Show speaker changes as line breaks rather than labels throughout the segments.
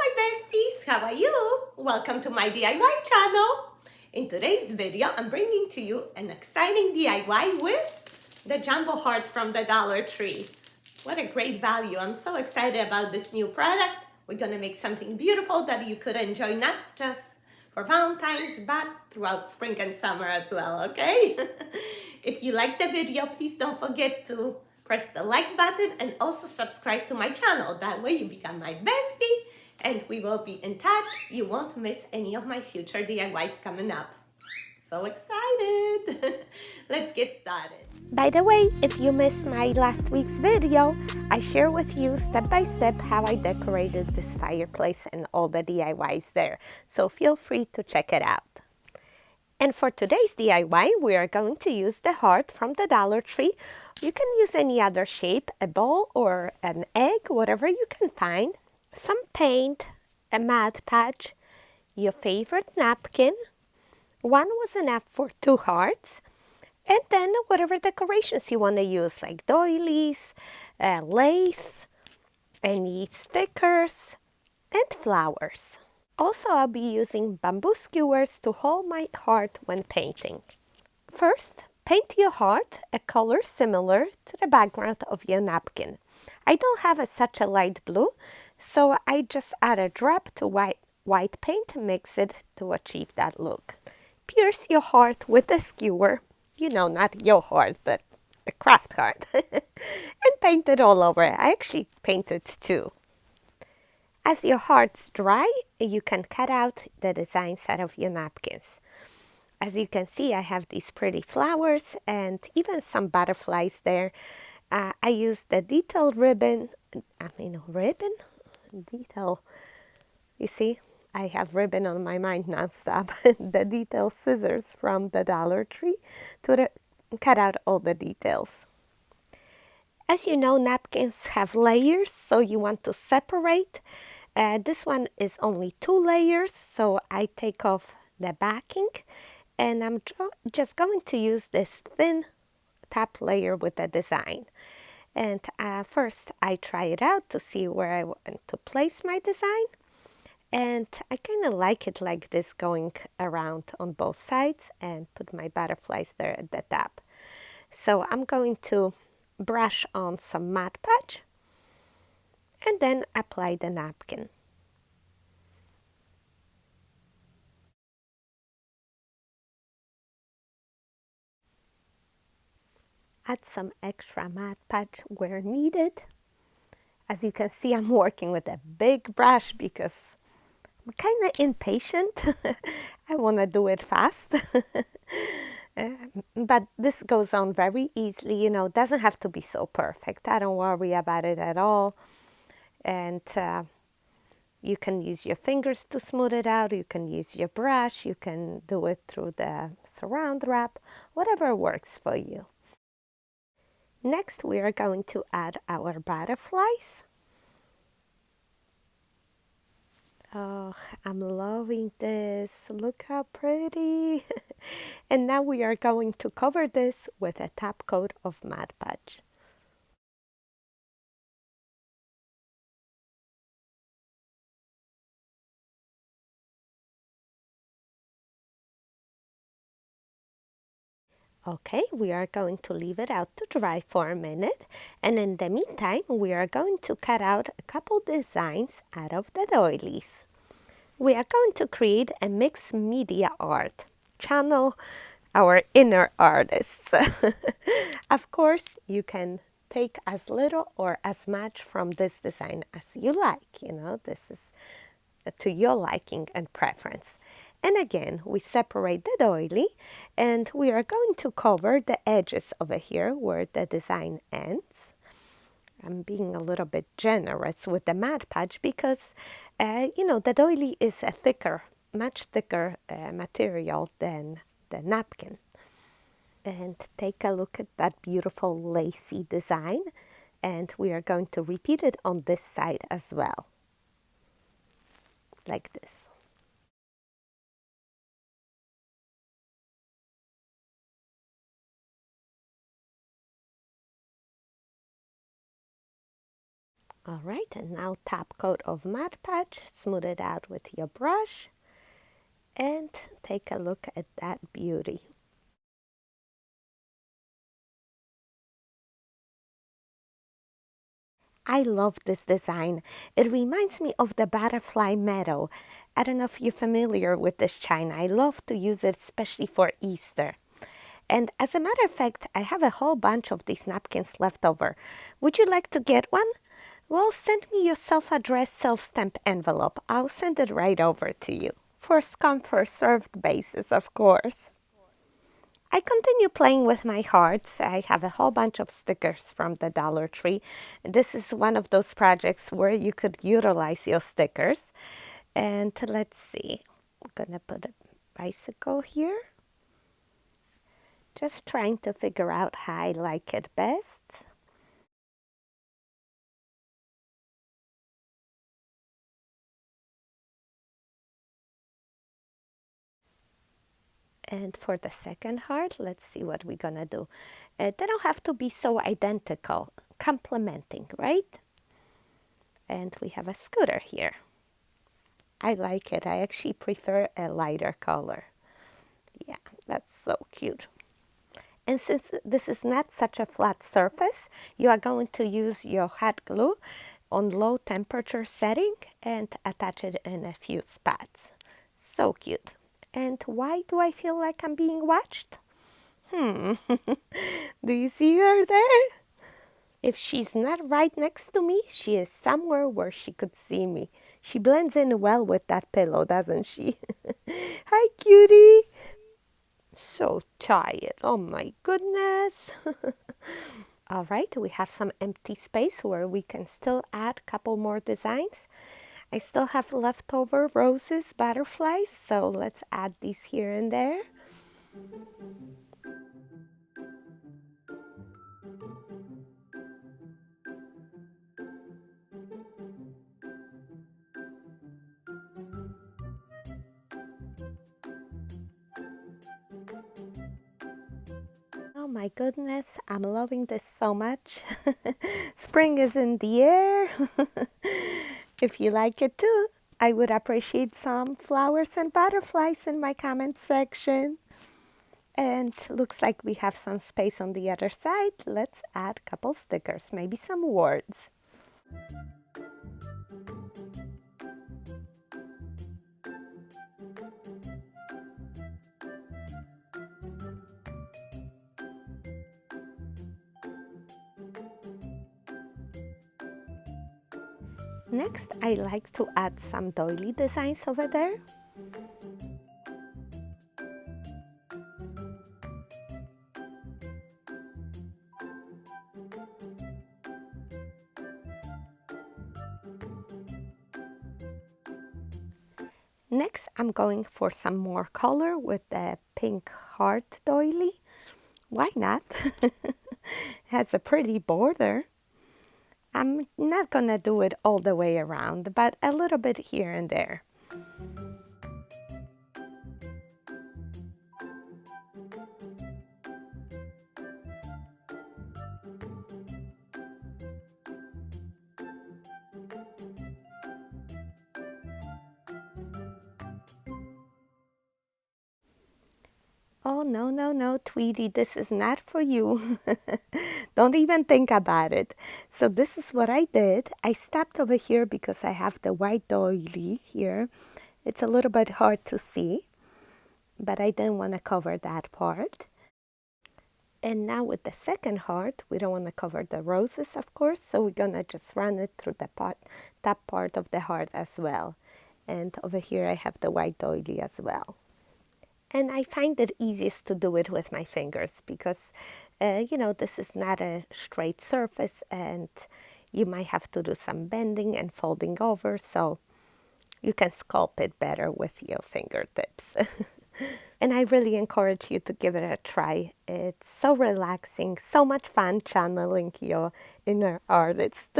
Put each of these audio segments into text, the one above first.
my besties, how are you? Welcome to my DIY channel. In today's video, I'm bringing to you an exciting DIY with the jumbo heart from the Dollar Tree. What a great value. I'm so excited about this new product. We're gonna make something beautiful that you could enjoy not just for Valentine's, but throughout spring and summer as well, okay? If you like the video, please don't forget to press the like button and also subscribe to my channel. That way you become my bestie and we will be in touch. You won't miss any of my future DIYs coming up. So excited! Let's get started. By the way, if you missed my last week's video, I share with you step by step how I decorated this fireplace and all the DIYs there. So feel free to check it out. And for today's DIY, we are going to use the heart from the Dollar Tree. You can use any other shape, a ball or an egg, whatever you can find. Some paint, a Mod Podge, your favorite napkin. One was enough for 2 hearts. And then whatever decorations you want to use, like doilies, lace, any stickers, and flowers. Also, I'll be using bamboo skewers to hold my heart when painting. First, paint your heart a color similar to the background of your napkin. I don't have such a light blue, so I just add a drop to white paint and mix it to achieve that look. Pierce your heart with a skewer, you know, not your heart, but the craft heart, and paint it all over. I actually painted 2. As your hearts dry, you can cut out the designs out of your napkins. As you can see, I have these pretty flowers and even some butterflies there. I used the detail ribbon, detail, you see, I have ribbon on my mind nonstop. The detail scissors from the Dollar Tree to cut out all the details. As you know, napkins have layers, so you want to separate. This one is only 2 layers, so I take off the backing and I'm just going to use this thin top layer with the design. And first I try it out to see where I want to place my design. And I kind of like it like this, going around on both sides, and put my butterflies there at the top. So I'm going to brush on some Mod Podge and then apply the napkin. Add some extra Mod Podge where needed. As you can see, I'm working with a big brush because I'm kind of impatient. I want to do it fast. But this goes on very easily, you know, it doesn't have to be so perfect. I don't worry about it at all. And you can use your fingers to smooth it out. You can use your brush. You can do it through the saran wrap, whatever works for you. Next, we are going to add our butterflies. Oh, I'm loving this. Look how pretty. And now we are going to cover this with a top coat of Mod Podge. Okay, we are going to leave it out to dry for a minute. And in the meantime, we are going to cut out a couple designs out of the doilies. We are going to create a mixed media art. Channel our inner artists. Of course, you can take as little or as much from this design as you like. You know, this is to your liking and preference. And again, we separate the doily and we are going to cover the edges over here where the design ends. I'm being a little bit generous with the Mod Podge because, you know, the doily is a thicker, much thicker material than the napkin. And take a look at that beautiful lacy design. And we are going to repeat it on this side as well. Like this. All right, and now top coat of Mod Podge, smooth it out with your brush, and take a look at that beauty. I love this design. It reminds me of the butterfly meadow. I don't know if you're familiar with this china. I love to use it especially for Easter. And as a matter of fact, I have a whole bunch of these napkins left over. Would you like to get one? Well, send me your self-addressed self-stamp envelope. I'll send it right over to you. First come, first served basis, of course. I continue playing with my hearts. I have a whole bunch of stickers from the Dollar Tree. This is one of those projects where you could utilize your stickers. And let's see, I'm gonna put a bicycle here. Just trying to figure out how I like it best. And for the second heart, let's see what we're gonna do. They don't have to be so identical, complementing, right? And we have a scooter here. I like it. I actually prefer a lighter color. Yeah, that's so cute. And since this is not such a flat surface, you are going to use your hot glue on low temperature setting and attach it in a few spots. So cute. And why do I feel like I'm being watched? Do you see her there? If she's not right next to me, she is somewhere where she could see me. She blends in well with that pillow, doesn't she? Hi, cutie. So tired. Oh my goodness. All right, we have some empty space where we can still add a couple more designs. I still have leftover roses, butterflies, so let's add these here and there. Oh my goodness, I'm loving this so much. Spring is in the air. If you like it too, I would appreciate some flowers and butterflies in my comment section. And looks like we have some space on the other side. Let's add a couple stickers, maybe some words. Next, I like to add some doily designs over there. Next, I'm going for some more color with the pink heart doily. Why not? Has a pretty border. I'm not gonna do it all the way around, but a little bit here and there. Oh, no, no, no, Tweety, this is not for you. Don't even think about it. So this is what I did. I stopped over here because I have the white doily here. It's a little bit hard to see, but I didn't want to cover that part. And now with the second heart, we don't want to cover the roses, of course, so we're gonna just run it through the top part of the heart as well. And over here I have the white doily as well. And I find it easiest to do it with my fingers because, you know, this is not a straight surface and you might have to do some bending and folding over, so you can sculpt it better with your fingertips. And I really encourage you to give it a try. It's so relaxing, so much fun channeling your inner artist.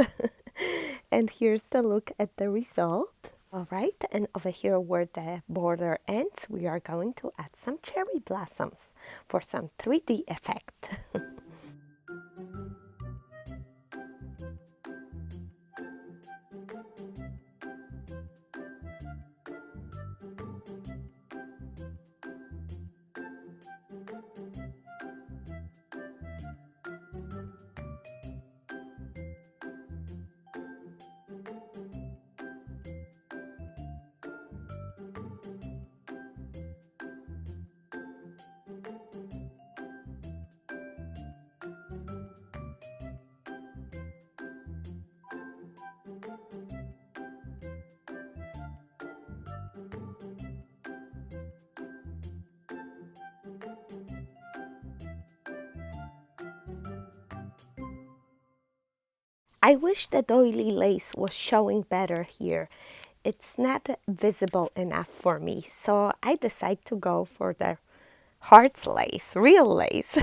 And here's the look at the result. All right, and over here where the border ends, we are going to add some cherry blossoms for some 3D effect. I wish the doily lace was showing better here. It's not visible enough for me, so I decided to go for the hearts lace, real lace.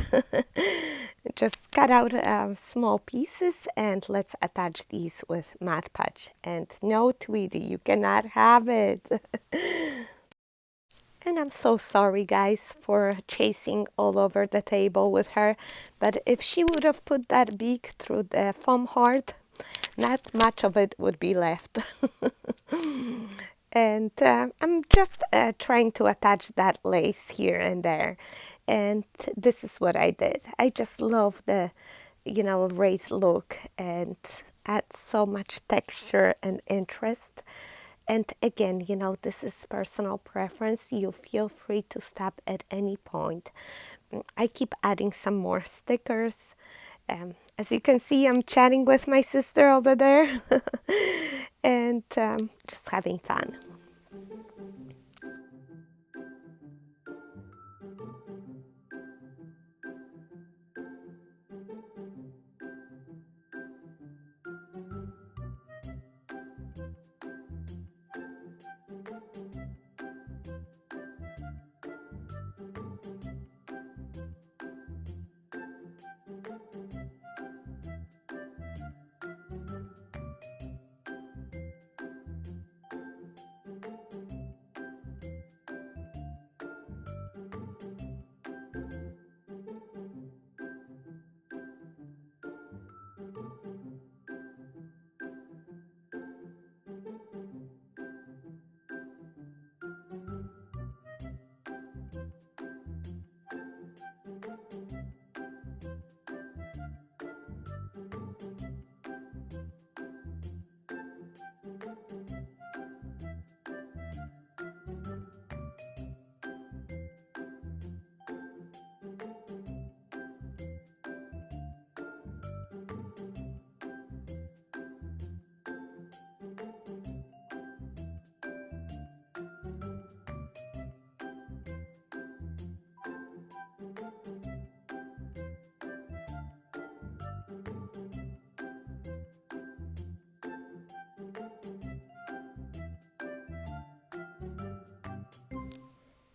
Just cut out small pieces and let's attach these with Mod Podge. And no, Tweety, you cannot have it. And I'm so sorry, guys, for chasing all over the table with her. But if she would have put that beak through the foam heart, not much of it would be left. And I'm just trying to attach that lace here and there. And this is what I did. I just love the, raised look and adds so much texture and interest. And again, this is personal preference. You feel free to stop at any point. I keep adding some more stickers. As you can see, I'm chatting with my sister over there and just having fun.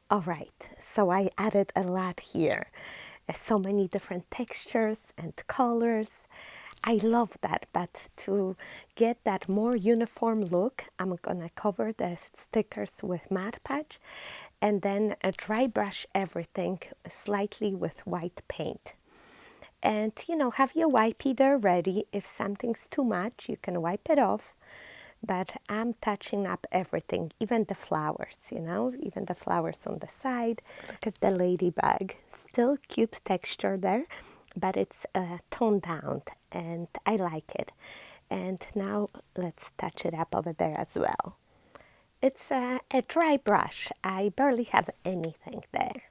All right, so I added a lot here. So many different textures and colors. I love that, but to get that more uniform look, I'm gonna cover the stickers with Mod Podge and then dry brush everything slightly with white paint. And have your wipey there ready. If something's too much, you can wipe it off. But I'm touching up everything, even the flowers, even the flowers on the side. Look at the ladybug. Still cute texture there, but it's toned down and I like it. And now let's touch it up over there as well. It's a dry brush. I barely have anything there.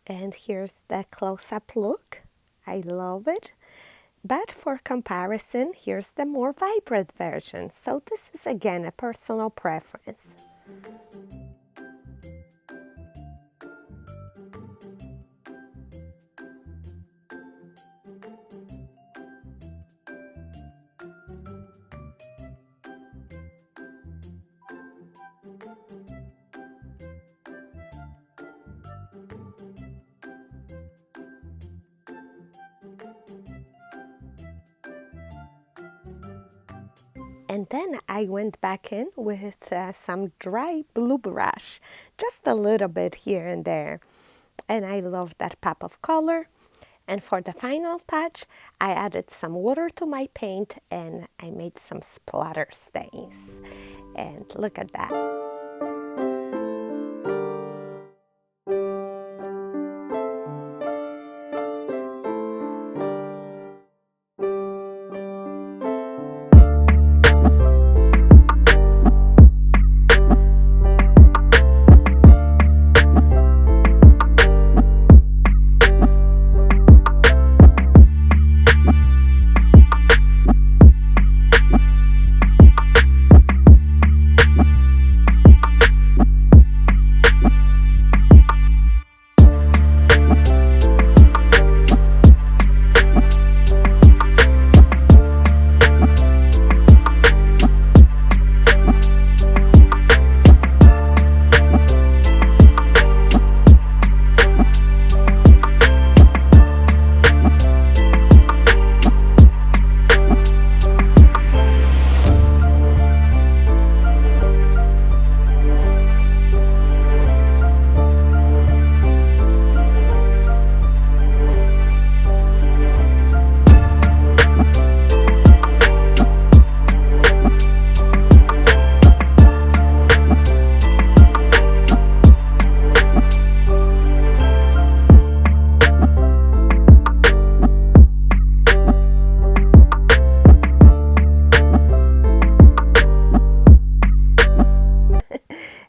And here's the close-up look. I love it. But for comparison, here's the more vibrant version. So this is again a personal preference. And then I went back in with some dry blue brush, just a little bit here and there. And I love that pop of color. And for the final touch, I added some water to my paint and I made some splatter stains. And look at that.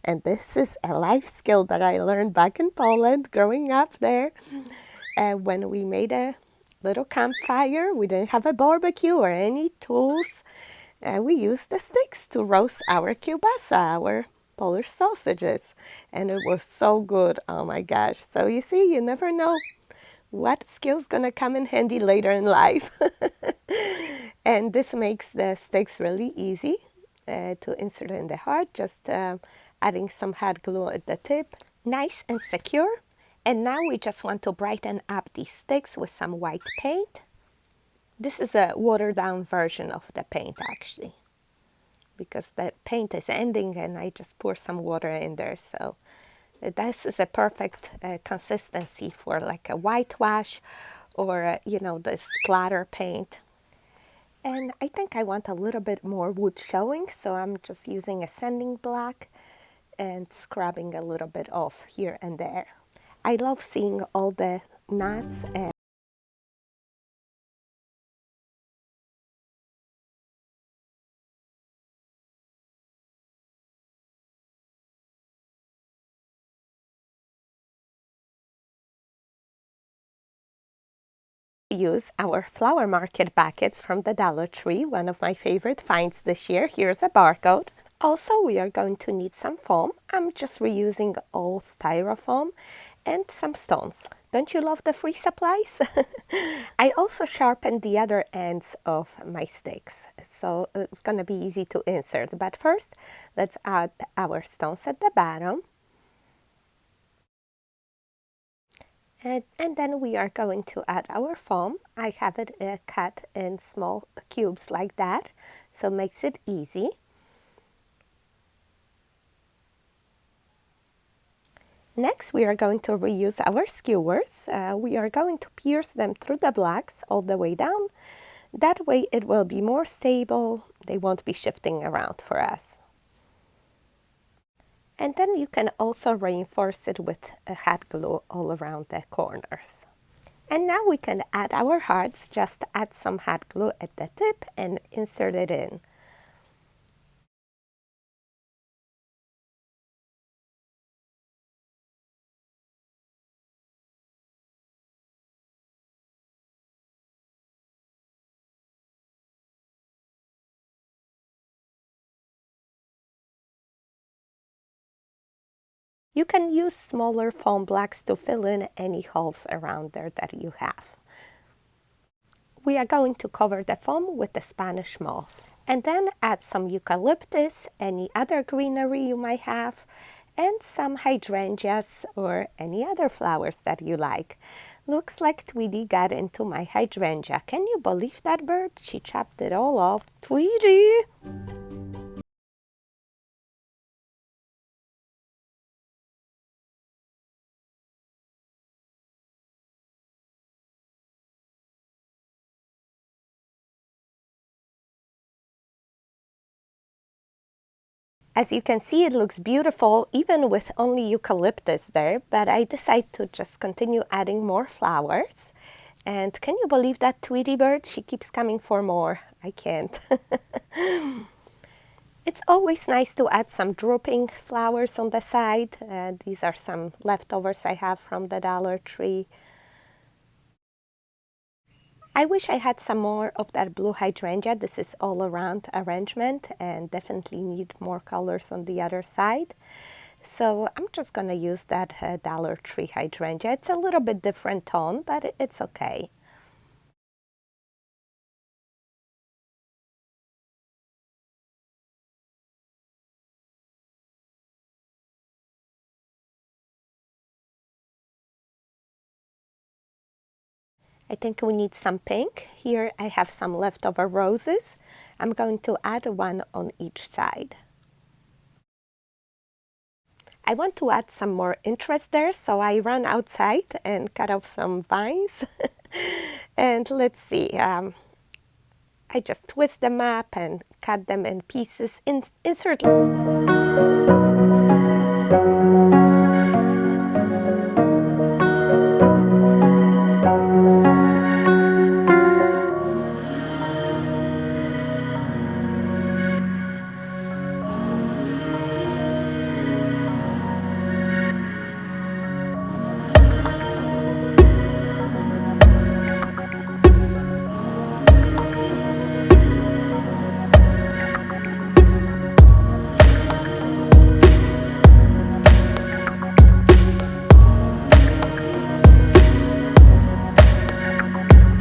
And this is a life skill that I learned back in Poland growing up there. When we made a little campfire, we didn't have a barbecue or any tools. We used the sticks to roast our kielbasa, our Polish sausages. And it was so good. Oh my gosh. So you see, you never know what skill's gonna come in handy later in life. And this makes the sticks really easy to insert in the heart, just adding some hot glue at the tip. Nice and secure. And now we just want to brighten up these sticks with some white paint. This is a watered down version of the paint actually, because the paint is ending and I just pour some water in there. So this is a perfect consistency for like a whitewash or, you know, the splatter paint. And I think I want a little bit more wood showing, so I'm just using a sanding block and scrubbing a little bit off here and there. I love seeing all the knots and use our flower market buckets from the Dollar Tree, one of my favorite finds this year. Here's a barcode. Also, we are going to need some foam. I'm just reusing old styrofoam and some stones. Don't you love the free supplies? I also sharpened the other ends of my sticks, so it's going to be easy to insert. But first, let's add our stones at the bottom. And then we are going to add our foam. I have it cut in small cubes like that, so it makes it easy. Next, we are going to reuse our skewers. We are going to pierce them through the blocks all the way down. That way it will be more stable. They won't be shifting around for us. And then you can also reinforce it with a hot glue all around the corners. And now we can add our hearts. Just add some hot glue at the tip and insert it in. You can use smaller foam blocks to fill in any holes around there that you have. We are going to cover the foam with the Spanish moss. And then add some eucalyptus, any other greenery you might have, and some hydrangeas or any other flowers that you like. Looks like Tweety got into my hydrangea. Can you believe that bird? She chopped it all off. Tweety! As you can see, it looks beautiful even with only eucalyptus there, but I decided to just continue adding more flowers. And can you believe that Tweety bird? She keeps coming for more. I can't. It's always nice to add some drooping flowers on the side. These are some leftovers I have from the Dollar Tree. I wish I had some more of that blue hydrangea. This is all around arrangement and definitely need more colors on the other side. So I'm just going to use that Dollar Tree hydrangea. It's a little bit different tone, but it's okay. I think we need some pink. Here I have some leftover roses. I'm going to add one on each side. I want to add some more interest there, so I ran outside and cut off some vines. And let's see, I just twist them up and cut them in pieces. Insert.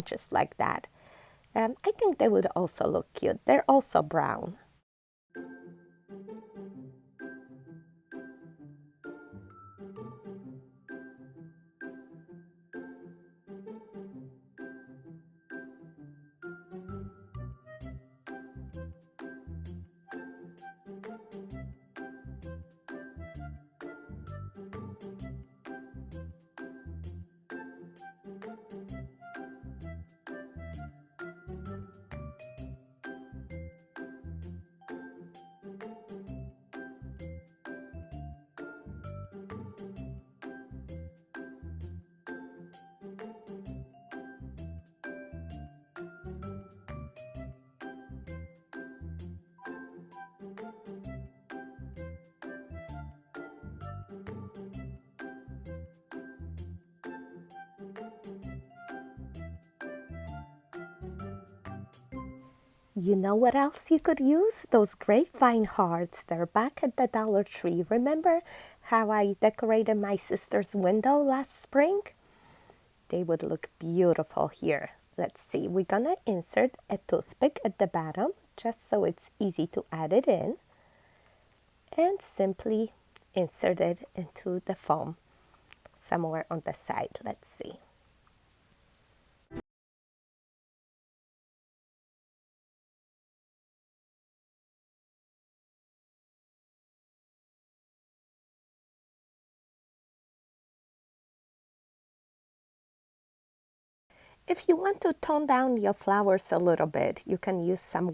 Just like that. I think they would also look cute. They're also brown. You know what else you could use? Those grapevine hearts. They're back at the Dollar Tree. Remember how I decorated my sister's window last spring? They would look beautiful here. Let's see. We're gonna insert a toothpick at the bottom just so it's easy to add it in. And simply insert it into the foam somewhere on the side. Let's see. If you want to tone down your flowers a little bit, you can use some